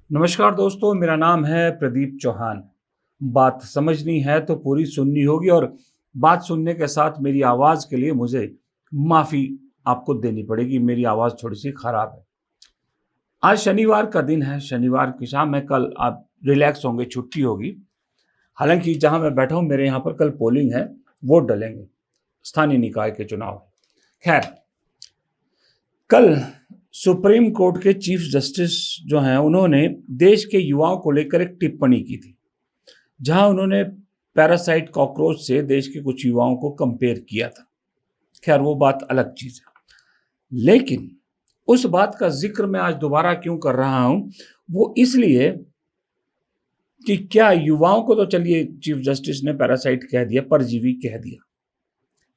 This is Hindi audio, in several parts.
नमस्कार दोस्तों, मेरा नाम है प्रदीप चौहान। बात समझनी है तो पूरी सुननी होगी और बात सुनने के साथ मेरी आवाज़ के लिए मुझे माफ़ी आपको देनी पड़ेगी। मेरी आवाज़ थोड़ी सी ख़राब है। आज शनिवार का दिन है, शनिवार की शाम है। कल आप रिलैक्स होंगे, छुट्टी होगी। हालांकि जहां मैं बैठा हूं मेरे यहाँ पर कल पोलिंग है, वोट डलेंगे, स्थानीय निकाय के चुनाव है। खैर, कल सुप्रीम कोर्ट के चीफ जस्टिस जो हैं उन्होंने देश के युवाओं को लेकर एक टिप्पणी की थी, जहां उन्होंने पैरासाइट कॉकरोच से देश के कुछ युवाओं को कंपेयर किया था। खैर, वो बात अलग चीज है, लेकिन उस बात का जिक्र मैं आज दोबारा क्यों कर रहा हूं, वो इसलिए कि क्या युवाओं को तो चलिए चीफ जस्टिस ने पैरासाइट कह दिया, परजीवी कह दिया,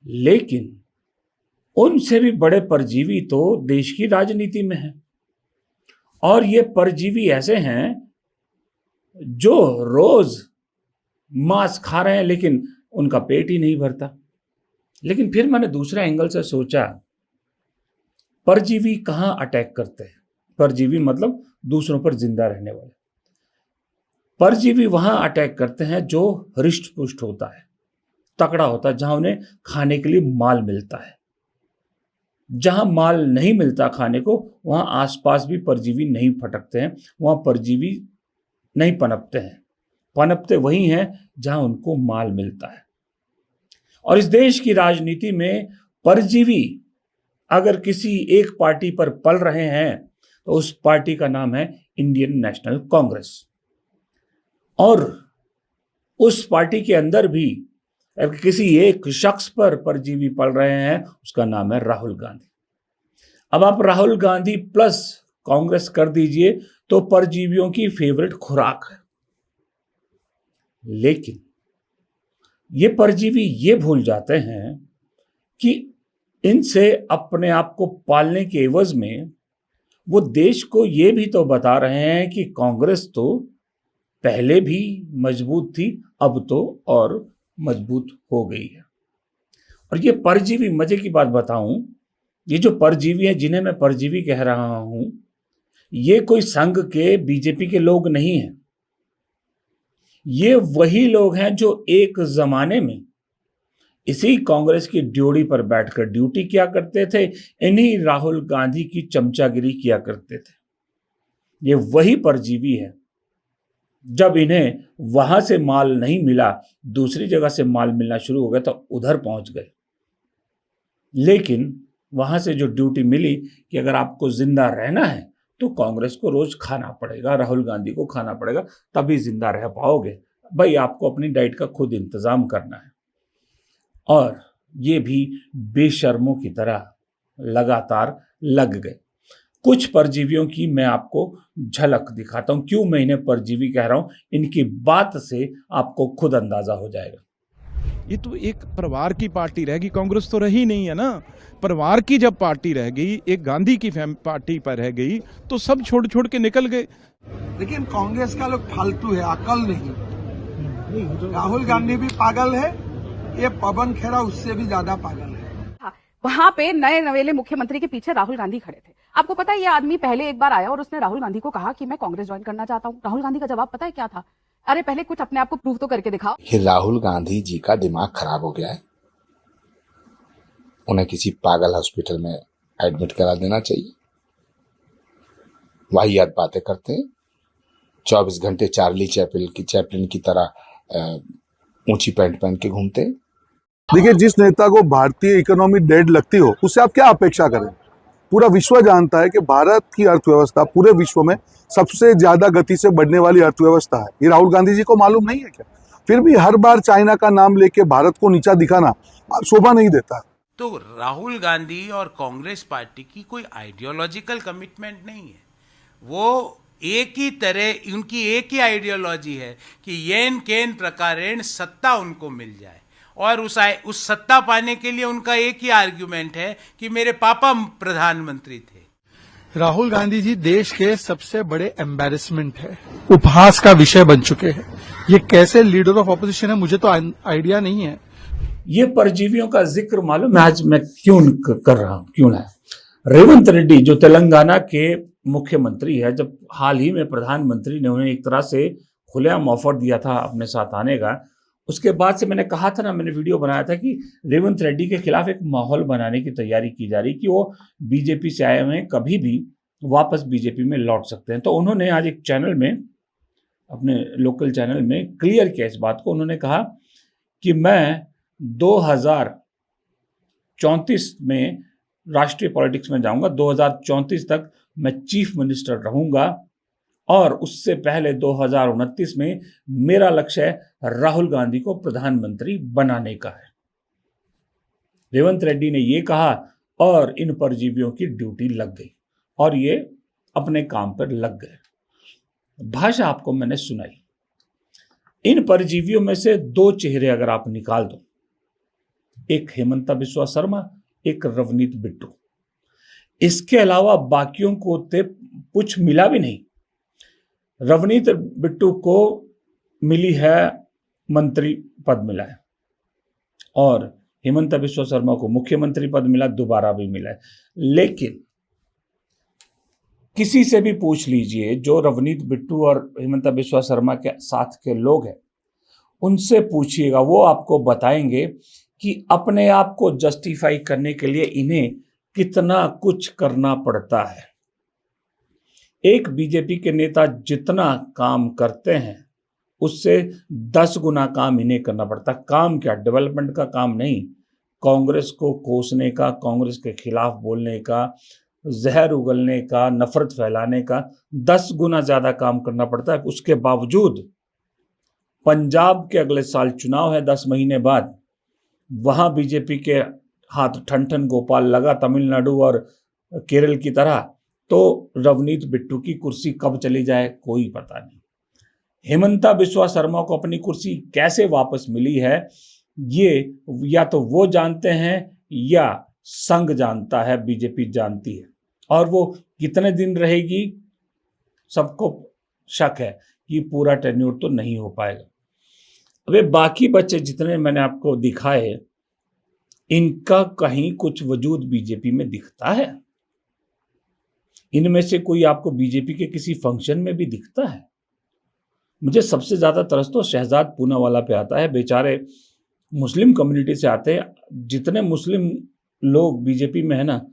लेकिन उनसे भी बड़े परजीवी तो देश की राजनीति में हैं। और ये परजीवी ऐसे हैं जो रोज मांस खा रहे हैं, लेकिन उनका पेट ही नहीं भरता। लेकिन फिर मैंने दूसरे एंगल से सोचा, परजीवी कहाँ अटैक करते हैं? परजीवी मतलब दूसरों पर जिंदा रहने वाले। परजीवी वहां अटैक करते हैं जो हृष्ट पुष्ट होता है, तकड़ा होता है, जहां उन्हें खाने के लिए माल मिलता है। जहां माल नहीं मिलता खाने को, वहां आसपास भी परजीवी नहीं फटकते हैं, वहां परजीवी नहीं पनपते हैं। पनपते वही हैं जहां उनको माल मिलता है। और इस देश की राजनीति में परजीवी अगर किसी एक पार्टी पर पल रहे हैं तो उस पार्टी का नाम है इंडियन नेशनल कांग्रेस। और उस पार्टी के अंदर भी अगर किसी एक शख्स पर परजीवी पल रहे हैं, उसका नाम है राहुल गांधी। अब आप राहुल गांधी प्लस कांग्रेस कर दीजिए तो परजीवियों की फेवरेट खुराक है। लेकिन ये परजीवी ये भूल जाते हैं कि इनसे अपने आप को पालने के एवज में वो देश को ये भी तो बता रहे हैं कि कांग्रेस तो पहले भी मजबूत थी, अब तो और मजबूत हो गई है। और ये परजीवी, मजे की बात बताऊं, ये जो परजीवी हैं, जिन्हें मैं परजीवी कह रहा हूं, ये कोई संघ के बीजेपी के लोग नहीं हैं। ये वही लोग हैं जो एक जमाने में इसी कांग्रेस की ड्योढ़ी पर बैठकर ड्यूटी किया करते थे, इन्हीं राहुल गांधी की चमचागिरी किया करते थे। ये वही परजीवी है। जब इन्हें वहां से माल नहीं मिला, दूसरी जगह से माल मिलना शुरू हो गया, तो उधर पहुंच गए। लेकिन वहां से जो ड्यूटी मिली कि अगर आपको जिंदा रहना है तो कांग्रेस को रोज खाना पड़ेगा, राहुल गांधी को खाना पड़ेगा, तभी जिंदा रह पाओगे। भाई, आपको अपनी डाइट का खुद इंतजाम करना है। और ये भी बेशर्मों की तरह लगातार लग गए। कुछ परजीवियों की मैं आपको झलक दिखाता हूं। क्यों मैं इन्हें परजीवी कह रहा हूं, इनकी बात से आपको खुद अंदाजा हो जाएगा। ये तो एक परिवार की पार्टी रहेगी, कांग्रेस तो रही नहीं है ना। परिवार की जब पार्टी रह गई, एक गांधी की पार्टी पर रह गई, तो सब छोड़ छोड़ के निकल गए। लेकिन कांग्रेस का लोग फालतू है, अकल नहीं। राहुल गांधी भी पागल है, ये पवन खेरा उससे भी ज्यादा पागल है। वहां पे नए नवेले मुख्यमंत्री के पीछे राहुल गांधी खड़े थे। आपको पता है, ये आदमी पहले एक बार आया और उसने राहुल गांधी को कहा कि मैं कांग्रेस ज्वाइन करना चाहता हूं। राहुल गांधी का जवाब पता है क्या था? अरे पहले कुछ अपने आप को प्रूव तो करके दिखाओ। ये राहुल गांधी जी का दिमाग खराब हो गया है, उन्हें किसी पागल हॉस्पिटल में एडमिट करा देना चाहिए। वाहियात बातें करते हैं, 24 घंटे चार्ली चैपलिन की तरह ऊंची पैंट पहन के घूमते हैं। देखिए, जिस नेता को भारतीय इकोनॉमी डेड लगती हो, उससे आप क्या अपेक्षा करें? पूरा विश्व जानता है कि भारत की अर्थव्यवस्था पूरे विश्व में सबसे ज्यादा गति से बढ़ने वाली अर्थव्यवस्था है। ये राहुल गांधी जी को मालूम नहीं है क्या? फिर भी हर बार चाइना का नाम लेके भारत को नीचा दिखाना शोभा नहीं देता। तो राहुल गांधी और कांग्रेस पार्टी की कोई आइडियोलॉजिकल कमिटमेंट नहीं है। वो एक ही तरह, उनकी एक ही आइडियोलॉजी है कि येन केन प्रकारेण सत्ता उनको मिल जाए। और उस सत्ता पाने के लिए उनका एक ही आर्ग्यूमेंट है कि मेरे पापा प्रधानमंत्री थे। राहुल गांधी जी देश के सबसे बड़े एम्बैरेसमेंट है, उपहास का विषय बन चुके हैं। ये कैसे लीडर ऑफ ऑपोजिशन है, मुझे तो आइडिया नहीं है। ये परजीवियों का जिक्र मालूम है आज मैं क्यों कर रहा हूं, क्यों लाया? रेवंत रेड्डी जो तेलंगाना के मुख्यमंत्री है, जब हाल ही में प्रधानमंत्री ने उन्हें एक तरह से खुलेआम ऑफर दिया था अपने साथ आने का, उसके बाद से मैंने कहा था ना, मैंने वीडियो बनाया था कि रेवंत रेड्डी के खिलाफ एक माहौल बनाने की तैयारी की जा रही कि वो बीजेपी से आए हुए कभी भी वापस बीजेपी में लौट सकते हैं। तो उन्होंने आज एक चैनल में, अपने लोकल चैनल में क्लियर किया इस बात को। उन्होंने कहा कि मैं 2034 में राष्ट्रीय पॉलिटिक्स में जाऊंगा, 2034 तक मैं चीफ मिनिस्टर रहूंगा और उससे पहले 2029 में मेरा लक्ष्य है राहुल गांधी को प्रधानमंत्री बनाने का है। रेवंत रेड्डी ने यह कहा और इन परजीवियों की ड्यूटी लग गई और ये अपने काम पर लग गए। भाषा आपको मैंने सुनाई। इन परजीवियों में से दो चेहरे अगर आप निकाल दो, एक हेमंता बिस्वा शर्मा, एक रवनीत बिट्टू, इसके अलावा बाकियों को कुछ मिला भी नहीं। रवनीत बिट्टू को मिली है मंत्री पद मिला है और हेमंता बिस्वा शर्मा को मुख्यमंत्री पद मिला, दोबारा भी मिला है। लेकिन किसी से भी पूछ लीजिए जो रवनीत बिट्टू और हेमंता बिस्वा शर्मा के साथ के लोग हैं, उनसे पूछिएगा, वो आपको बताएंगे कि अपने आप को जस्टिफाई करने के लिए इन्हें कितना कुछ करना पड़ता है। एक बीजेपी के नेता जितना काम करते हैं उससे 10 गुना काम इन्हें करना पड़ता है। काम क्या? डेवलपमेंट का काम नहीं, कांग्रेस को कोसने का, कांग्रेस के खिलाफ बोलने का, जहर उगलने का, नफरत फैलाने का 10 गुना ज्यादा काम करना पड़ता है। उसके बावजूद पंजाब के अगले साल चुनाव है 10 महीने बाद, वहां बीजेपी के हाथ ठन गोपाल लगा तमिलनाडु और केरल की तरह, तो रवनीत बिट्टू की कुर्सी कब चली जाए कोई पता नहीं। हेमंता बिस्वा शर्मा को अपनी कुर्सी कैसे वापस मिली है ये या तो वो जानते हैं या संघ जानता है, बीजेपी जानती है। और वो कितने दिन रहेगी सबको शक है कि पूरा टेन्योर तो नहीं हो पाएगा। अबे बाकी बच्चे जितने मैंने आपको दिखाए, इनका कहीं कुछ वजूद बीजेपी में दिखता है? इनमें से कोई आपको बीजेपी के किसी फंक्शन में भी दिखता है? मुझे सबसे ज्यादा तरस तो शहजाद पूनावाला पे आता है। बेचारे मुस्लिम कम्युनिटी से आते हैं। जितने मुस्लिम लोग बीजेपी में है ना,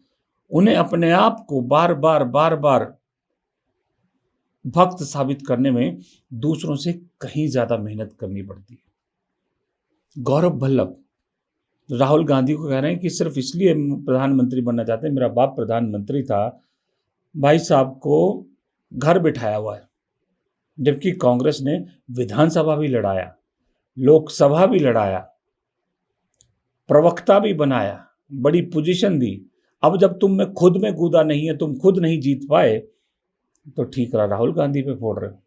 उन्हें अपने आप को बार बार भक्त साबित करने में दूसरों से कहीं ज्यादा मेहनत करनी पड़ती है। गौरव भल्लभ राहुल गांधी को कह रहे हैं कि सिर्फ इसलिए प्रधानमंत्री बनना चाहते हैं, मेरा बाप प्रधानमंत्री था। भाई साहब को घर बिठाया हुआ है, जबकि कांग्रेस ने विधानसभा भी लड़ाया, लोकसभा भी लड़ाया, प्रवक्ता भी बनाया, बड़ी पोजीशन दी। अब जब तुम में खुद में कूदा नहीं है, तुम खुद नहीं जीत पाए, तो ठीक रहा राहुल गांधी पे फोड़ रहे हो।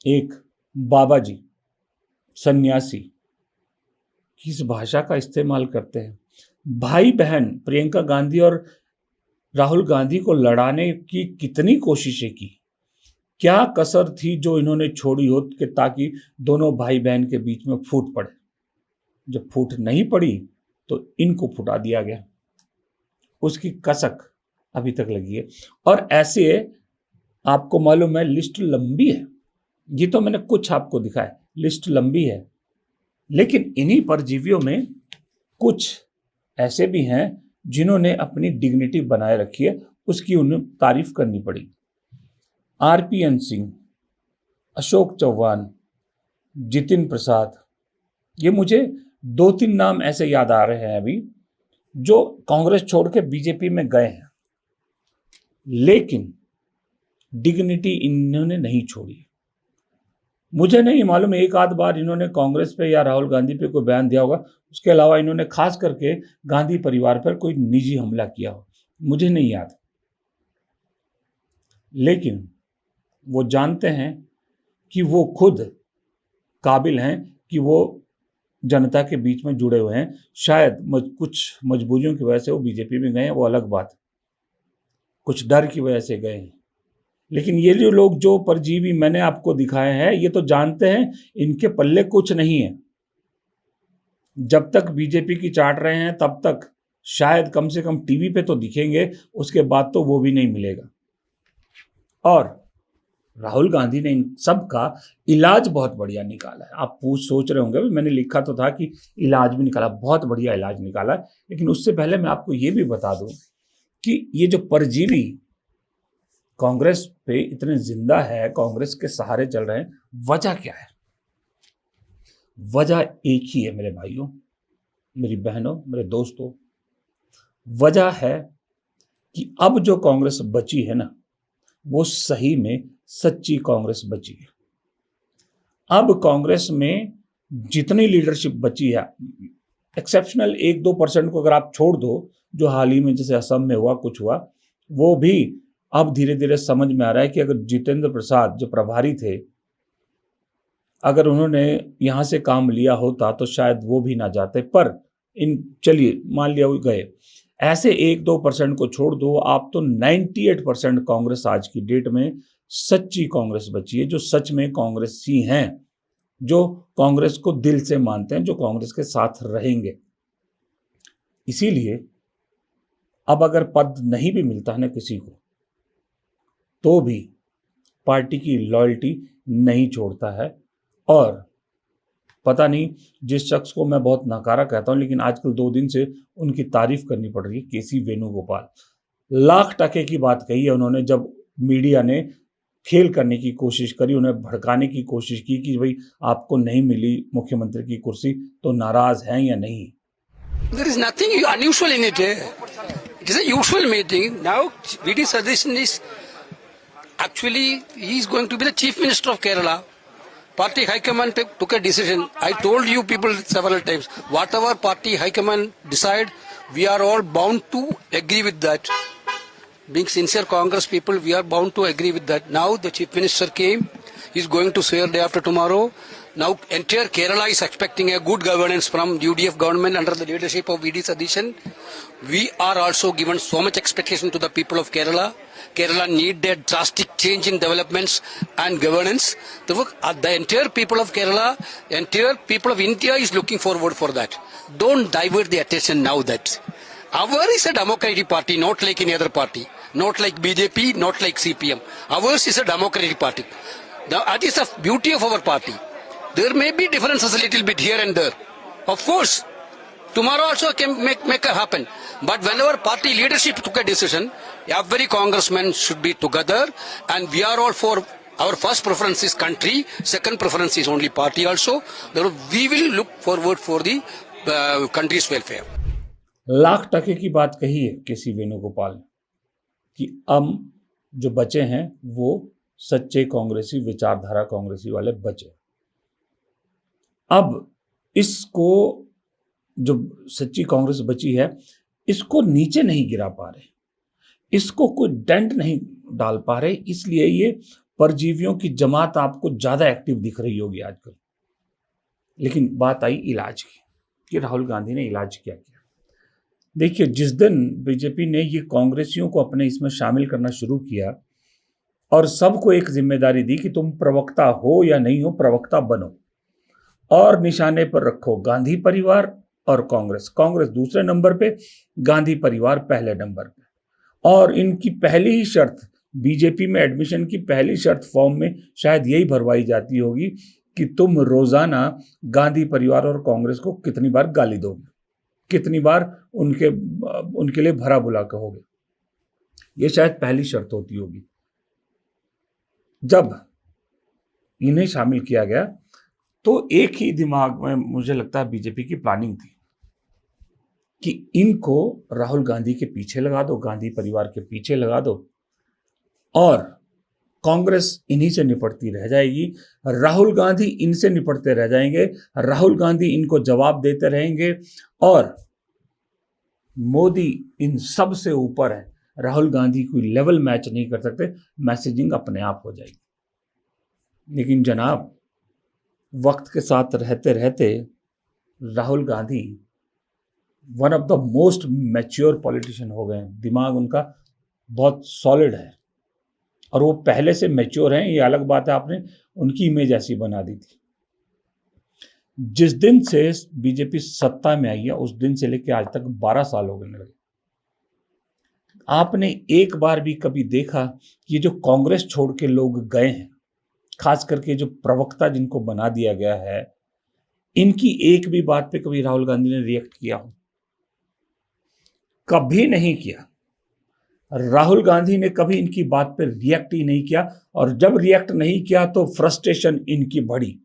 एक बाबा जी सन्यासी किस भाषा का इस्तेमाल करते हैं। भाई बहन प्रियंका गांधी और राहुल गांधी को लड़ाने की कितनी कोशिशें की, क्या कसर थी जो इन्होंने छोड़ी हो कि ताकि दोनों भाई बहन के बीच में फूट पड़े। जब फूट नहीं पड़ी तो इनको फुटा दिया गया, उसकी कसक अभी तक लगी है। और ऐसे आपको मालूम है लिस्ट लंबी है, ये तो मैंने कुछ आपको दिखाया, लिस्ट लंबी है। लेकिन इन्हीं परजीवियों में कुछ ऐसे भी हैं जिन्होंने अपनी डिग्निटी बनाए रखी है, उसकी उन्हें तारीफ करनी पड़ी। आरपीएन सिंह, अशोक चौहान, जितिन प्रसाद, ये मुझे 2-3 नाम ऐसे याद आ रहे हैं अभी जो कांग्रेस छोड़ के बीजेपी में गए हैं, लेकिन डिग्निटी इन्होंने नहीं छोड़ी। मुझे नहीं मालूम एक आध बार इन्होंने कांग्रेस पे या राहुल गांधी पे कोई बयान दिया होगा, उसके अलावा इन्होंने खास करके गांधी परिवार पर कोई निजी हमला किया हो, मुझे नहीं याद। लेकिन वो जानते हैं कि वो खुद काबिल हैं कि वो जनता के बीच में जुड़े हुए हैं। शायद कुछ मजबूरियों की वजह से वो बीजेपी में गए हैं, वो अलग बात, कुछ डर की वजह से गए हैं। लेकिन ये जो लोग जो परजीवी मैंने आपको दिखाए हैं, ये तो जानते हैं इनके पल्ले कुछ नहीं है। जब तक बीजेपी की चाट रहे हैं तब तक शायद कम से कम टीवी पे तो दिखेंगे, उसके बाद तो वो भी नहीं मिलेगा। और राहुल गांधी ने इन सब का इलाज बहुत बढ़िया निकाला है। आप सोच रहे होंगे, मैंने लिखा तो था कि इलाज भी निकाला, बहुत बढ़िया इलाज निकाला। लेकिन उससे पहले मैं आपको ये भी बता दूं कि ये जो परजीवी कांग्रेस पे इतने जिंदा है, कांग्रेस के सहारे चल रहे हैं, वजह क्या है? वजह एक ही है मेरे भाइयों, मेरी बहनों, मेरे दोस्तों। वजह है कि अब जो कांग्रेस बची है ना, वो सही में सच्ची कांग्रेस बची है। अब कांग्रेस में जितनी लीडरशिप बची है, एक्सेप्शनल 1-2% को अगर आप छोड़ दो, जो हाल ही में जैसे असम में हुआ, कुछ हुआ, वो भी अब धीरे धीरे समझ में आ रहा है कि अगर जितेंद्र प्रसाद जो प्रभारी थे, अगर उन्होंने यहां से काम लिया होता तो शायद वो भी ना जाते। पर चलिए मान लिया वो गए, ऐसे 1-2% को छोड़ दो, आप तो 98% कांग्रेस आज की डेट में सच्ची कांग्रेस बची है, जो सच में कांग्रेसी हैं, जो कांग्रेस को दिल से मानते हैं, जो कांग्रेस के साथ रहेंगे। इसीलिए अब अगर पद नहीं भी मिलता है ना किसी को, तो भी पार्टी की लॉयल्टी नहीं छोड़ता है। और पता नहीं, जिस शख्स को मैं बहुत नकारा कहता हूं, लेकिन आजकल 2 दिन से उनकी तारीफ करनी पड़ रही है, केसी वेणुगोपाल। लाख टके की बात कही है उन्होंने, जब मीडिया ने खेल करने की कोशिश करी, उन्हें भड़काने की कोशिश की कि भाई आपको नहीं मिली मुख्यमंत्री की कुर्सी तो नाराज हैं या नहीं। There is nothing unusual in it. It is a usual meeting. Now, VD Satish is actually, he is going to be the Chief Minister of Kerala. Party High Command took a decision. I told you people several times, whatever Party High Command decide, we are all bound to agree with that. Being sincere Congress people, we are bound to agree with that. Now the Chief Minister came, he is going to swear day after tomorrow. Now entire Kerala is expecting a good governance from UDF government under the leadership of VD Satish. We are also given so much expectation to the people of Kerala. Kerala need a drastic change in developments and governance. The entire people of Kerala, entire people of India is looking forward for that. Don't divert the attention now that our is a democratic party, not like any other party, not like BJP, not like CPM. Ours is a democratic party. That is the beauty of our party. There may be differences a little bit here and there. Of course, tomorrow also can make it happen. But whenever party leadership took a decision, every congressman should be together, and we are all for. Our first preference is country, second preference is only party also. Therefore, we will look forward for the country's welfare. Lakh टके की बात कही है केसी वेणुगोपाल कि हम जो बचे हैं वो सच्चे कांग्रेसी, विचारधारा कांग्रेसी वाले बचे। अब इसको, जो सच्ची कांग्रेस बची है, इसको नीचे नहीं गिरा पा रहे, इसको कोई डेंट नहीं डाल पा रहे। इसलिए ये परजीवियों की जमात आपको ज्यादा एक्टिव दिख रही होगी आजकल। लेकिन बात आई इलाज की कि राहुल गांधी ने इलाज क्या किया। देखिए, जिस दिन बीजेपी ने ये कांग्रेसियों को अपने इसमें शामिल करना शुरू किया और सबको एक जिम्मेदारी दी कि तुम प्रवक्ता हो या नहीं हो, प्रवक्ता बनो और निशाने पर रखो गांधी परिवार और कांग्रेस, कांग्रेस दूसरे नंबर पे, गांधी परिवार पहले नंबर पे। और इनकी पहली ही शर्त, बीजेपी में एडमिशन की पहली शर्त फॉर्म में शायद यही भरवाई जाती होगी कि तुम रोजाना गांधी परिवार और कांग्रेस को कितनी बार गाली दोगे, कितनी बार उनके लिए भरा बुला कहोगे। ये शायद पहली शर्त होती होगी। जब इन्हें शामिल किया गया तो एक ही दिमाग में मुझे लगता है बीजेपी की प्लानिंग थी कि इनको राहुल गांधी के पीछे लगा दो, गांधी परिवार के पीछे लगा दो, और कांग्रेस इन्हीं से निपटती रह जाएगी, राहुल गांधी इनसे निपटते रह जाएंगे, राहुल गांधी इनको जवाब देते रहेंगे, और मोदी इन सब से ऊपर है, राहुल गांधी कोई लेवल मैच नहीं कर सकते, मैसेजिंग अपने आप हो जाएगी। लेकिन जनाब, वक्त के साथ रहते रहते Rahul Gandhi one of the most mature politician हो गए हैं। दिमाग उनका बहुत सॉलिड है और वो पहले से मैच्योर हैं, ये अलग बात है, आपने उनकी इमेज ऐसी बना दी थी। जिस दिन से बीजेपी सत्ता में आई है उस दिन से लेकर आज तक 12 साल हो गए। आपने एक बार भी कभी देखा कि जो कांग्रेस छोड़ के लोग गए हैं, खास करके जो प्रवक्ता जिनको बना दिया गया है, इनकी एक भी बात पे कभी राहुल गांधी ने रिएक्ट किया हो? कभी नहीं किया। राहुल गांधी ने कभी इनकी बात पे रिएक्ट ही नहीं किया, और जब रिएक्ट नहीं किया तो फ्रस्ट्रेशन इनकी बढ़ी,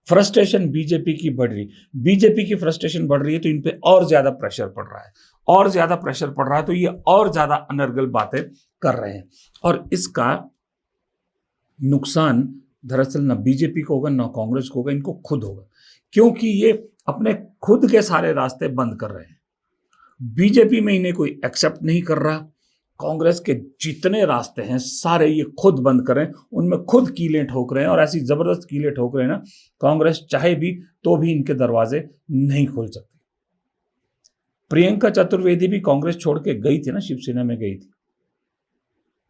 फ्रस्ट्रेशन बीजेपी की बढ़ रही, बीजेपी की फ्रस्ट्रेशन बढ़ रही है तो इन पे और ज्यादा प्रेशर पड़ रहा है, और ज्यादा प्रेशर पड़ रहा है तो ये और ज्यादा अनर्गल बातें कर रहे हैं। और इसका नुकसान दरअसल ना बीजेपी को होगा ना कांग्रेस को होगा, इनको खुद होगा, क्योंकि ये अपने खुद के सारे रास्ते बंद कर रहे हैं। बीजेपी में इन्हें कोई एक्सेप्ट नहीं कर रहा, कांग्रेस के जितने रास्ते हैं सारे ये खुद बंद करें, उनमें खुद कीलें ठोक रहे हैं, और ऐसी जबरदस्त कीलें ठोक रहे हैं ना, कांग्रेस चाहे भी तो भी इनके दरवाजे नहीं खोल सकती। प्रियंका चतुर्वेदी भी कांग्रेस छोड़ के गई थी ना, शिवसेना में गई थी,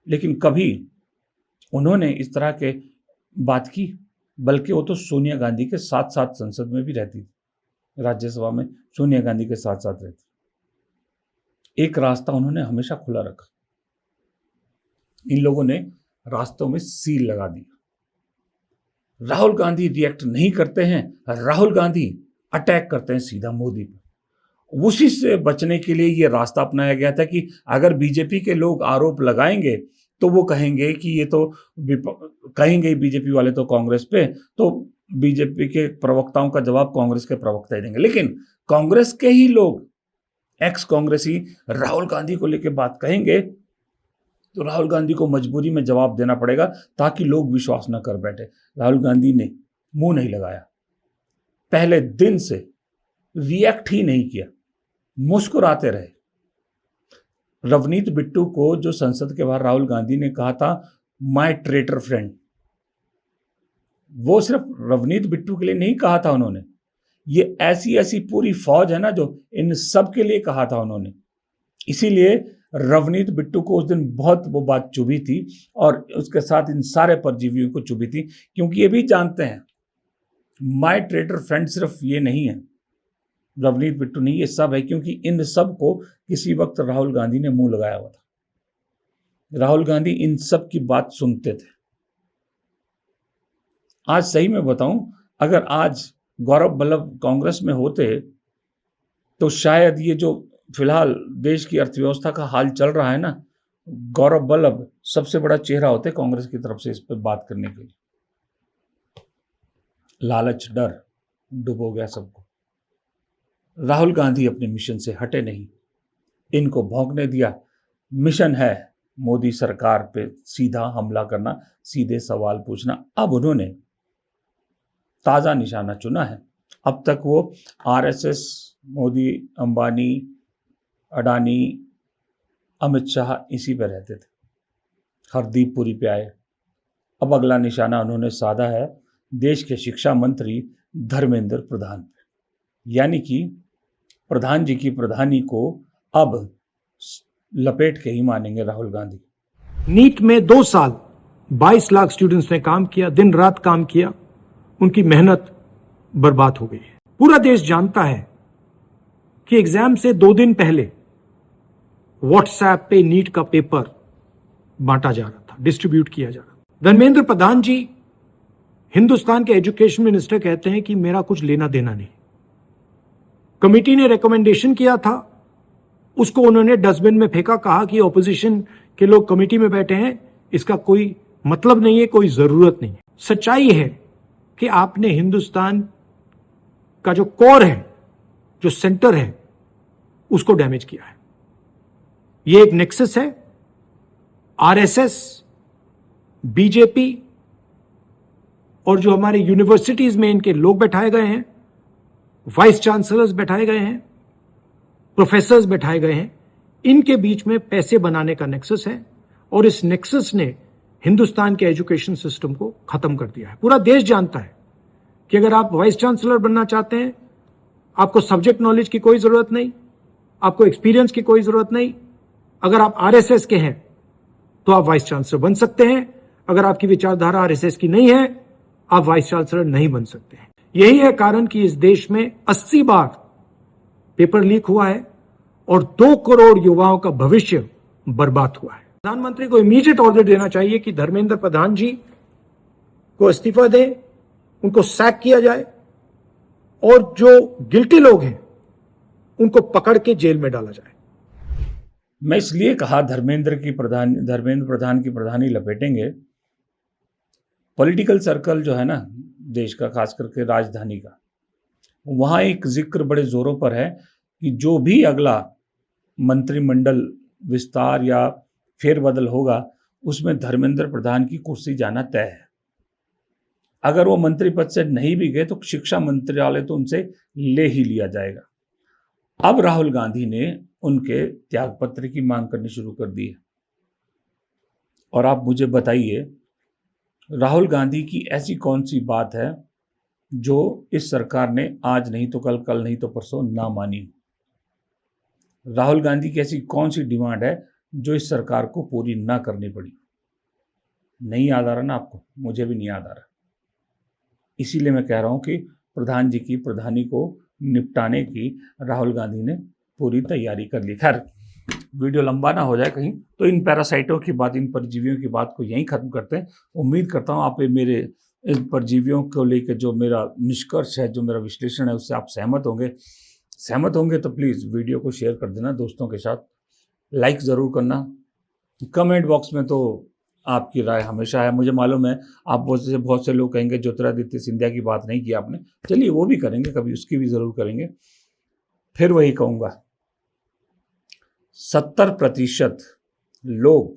लेकिन कभी उन्होंने इस तरह के बात की, बल्कि वो तो सोनिया गांधी के साथ साथ संसद में भी रहती थी, राज्यसभा में सोनिया गांधी के साथ साथ रहती। एक रास्ता उन्होंने हमेशा खुला रखा, इन लोगों ने रास्तों में सील लगा दी। राहुल गांधी रिएक्ट नहीं करते हैं, राहुल गांधी अटैक करते हैं सीधा मोदी पर। उसी से बचने के लिए ये रास्ता अपनाया गया था कि अगर बीजेपी के लोग आरोप लगाएंगे तो वो कहेंगे कि ये तो कहेंगे बीजेपी वाले तो कांग्रेस पे, तो बीजेपी के प्रवक्ताओं का जवाब कांग्रेस के प्रवक्ता ही देंगे। लेकिन कांग्रेस के ही लोग, एक्स कांग्रेसी राहुल गांधी को लेकर बात कहेंगे तो राहुल गांधी को मजबूरी में जवाब देना पड़ेगा, ताकि लोग विश्वास न कर बैठे। राहुल गांधी ने मुंह नहीं लगाया, पहले दिन से रिएक्ट ही नहीं किया, मुस्कुराते रहे। रवनीत बिट्टू को जो संसद के बाहर राहुल गांधी ने कहा था माय ट्रेटर फ्रेंड, वो सिर्फ रवनीत बिट्टू के लिए नहीं कहा था उन्होंने, ये ऐसी ऐसी पूरी फौज है ना जो इन सब के लिए कहा था उन्होंने। इसीलिए रवनीत बिट्टू को उस दिन बहुत वो बात चुभी थी, और उसके साथ इन सारे परजीवियों को चुभी थी, क्योंकि ये भी जानते हैं माय ट्रेटर फ्रेंड सिर्फ ये नहीं है, रवनीत बिट्टू नहीं, ये सब है, क्योंकि इन सब को किसी वक्त राहुल गांधी ने मुंह लगाया हुआ था। राहुल गांधी इन सब की बात सुनते थे। आज सही में बताऊं, अगर आज गौरव वल्लभ कांग्रेस में होते तो शायद ये जो फिलहाल देश की अर्थव्यवस्था का हाल चल रहा है ना, गौरव वल्लभ सबसे बड़ा चेहरा होते कांग्रेस की तरफ से इस पर बात करने के लिए। लालच, डर डुबो गया सबको। राहुल गांधी अपने मिशन से हटे नहीं, इनको भौंकने दिया। मिशन है मोदी सरकार पे सीधा हमला करना, सीधे सवाल पूछना। अब उन्होंने ताजा निशाना चुना है। अब तक वो आरएसएस, मोदी, अंबानी, अडानी, अमित शाह इसी पे रहते थे, हरदीप पुरी पे आए। अब अगला निशाना उन्होंने साधा है देश के शिक्षा मंत्री धर्मेंद्र प्रधान पे, यानी कि प्रधान जी की प्रधानी को अब लपेट के ही मानेंगे राहुल गांधी। नीट में 2 साल 22 लाख स्टूडेंट्स ने काम किया, दिन रात काम किया, उनकी मेहनत बर्बाद हो गई है। पूरा देश जानता है कि एग्जाम से 2 दिन पहले व्हाट्सएप पे नीट का पेपर बांटा जा रहा था, डिस्ट्रीब्यूट किया जा रहा था। धर्मेंद्र प्रधान जी हिंदुस्तान के एजुकेशन मिनिस्टर कहते हैं कि मेरा कुछ लेना देना नहीं। कमेटी ने रिकमेंडेशन किया था, उसको उन्होंने डस्टबिन में फेंका, कहा कि ऑपोजिशन के लोग कमेटी में बैठे हैं, इसका कोई मतलब नहीं है, कोई जरूरत नहीं है। सच्चाई है कि आपने हिंदुस्तान का जो कोर है, जो सेंटर है, उसको डैमेज किया है। ये एक नेक्सस है, आरएसएस, बीजेपी और जो हमारे यूनिवर्सिटीज में इनके लोग बैठाए गए हैं, वाइस चांसलर्स बैठाए गए हैं, प्रोफेसर्स बैठाए गए हैं, इनके बीच में पैसे बनाने का नेक्सस है, और इस नेक्सस ने हिंदुस्तान के एजुकेशन सिस्टम को खत्म कर दिया है। पूरा देश जानता है कि अगर आप वाइस चांसलर बनना चाहते हैं, आपको सब्जेक्ट नॉलेज की कोई जरूरत नहीं, आपको एक्सपीरियंस की कोई जरूरत नहीं। अगर आप आरएसएस के हैं तो आप वाइस चांसलर बन सकते हैं, अगर आपकी विचारधारा आरएसएस की नहीं है, आप वाइस चांसलर नहीं बन सकते हैं। यही है कारण कि इस देश में 80 बार पेपर लीक हुआ है और 2 करोड़ युवाओं का भविष्य बर्बाद हुआ है। प्रधानमंत्री को इमीडिएट ऑर्डर देना चाहिए कि धर्मेंद्र प्रधान जी को इस्तीफा दें, उनको सैक किया जाए और जो गिल्टी लोग हैं उनको पकड़ के जेल में डाला जाए। मैं इसलिए कहा धर्मेंद्र प्रधान की प्रधानी लपेटेंगे। पॉलिटिकल सर्कल जो है ना देश का, खास करके राजधानी का, वहाँ एक जिक्र बड़े जोरों पर है कि जो भी अगला मंत्रिमंडल विस्तार या फेरबदल होगा उसमें धर्मेंद्र प्रधान की कुर्सी जाना तय है। अगर वो मंत्री पद से नहीं भी गए तो शिक्षा मंत्रालय तो उनसे ले ही लिया जाएगा। अब राहुल गांधी ने उनके त्यागपत्र की मांग करनी शुरू कर दी है। और आप मुझे बताइए, राहुल गांधी की ऐसी कौन सी बात है जो इस सरकार ने आज नहीं तो कल, कल नहीं तो परसों ना मानी? राहुल गांधी की ऐसी कौन सी डिमांड है जो इस सरकार को पूरी ना करनी पड़ी? नहीं याद आ रहा ना आपको? मुझे भी नहीं याद आ रहा। इसीलिए मैं कह रहा हूं कि प्रधान जी की प्रधानी को निपटाने की राहुल गांधी ने पूरी तैयारी कर ली। खैर, वीडियो लंबा ना हो जाए कहीं, तो इन पैरासाइटों की बात, इन परजीवियों की बात को यहीं खत्म करते हैं। उम्मीद करता हूं आप मेरे इन परजीवियों को लेकर जो मेरा निष्कर्ष है, जो मेरा विश्लेषण है, उससे आप सहमत होंगे। सहमत होंगे तो प्लीज़ वीडियो को शेयर कर देना दोस्तों के साथ, लाइक ज़रूर करना। कमेंट बॉक्स में तो आपकी राय हमेशा है। मुझे मालूम है आप बहुत से लोग कहेंगे ज्योतिरादित्य सिंधिया की बात नहीं की आपने, चलिए वो भी करेंगे, कभी उसकी भी ज़रूर करेंगे। फिर वही कहूँगा, 70% लोग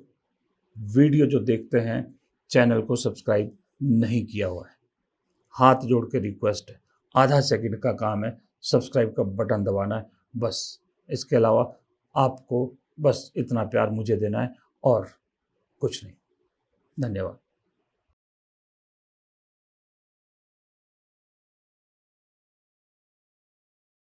वीडियो जो देखते हैं चैनल को सब्सक्राइब नहीं किया हुआ है। हाथ जोड़ के रिक्वेस्ट है, आधा सेकंड का काम है, सब्सक्राइब का बटन दबाना है बस। इसके अलावा आपको बस इतना प्यार मुझे देना है और कुछ नहीं। धन्यवाद।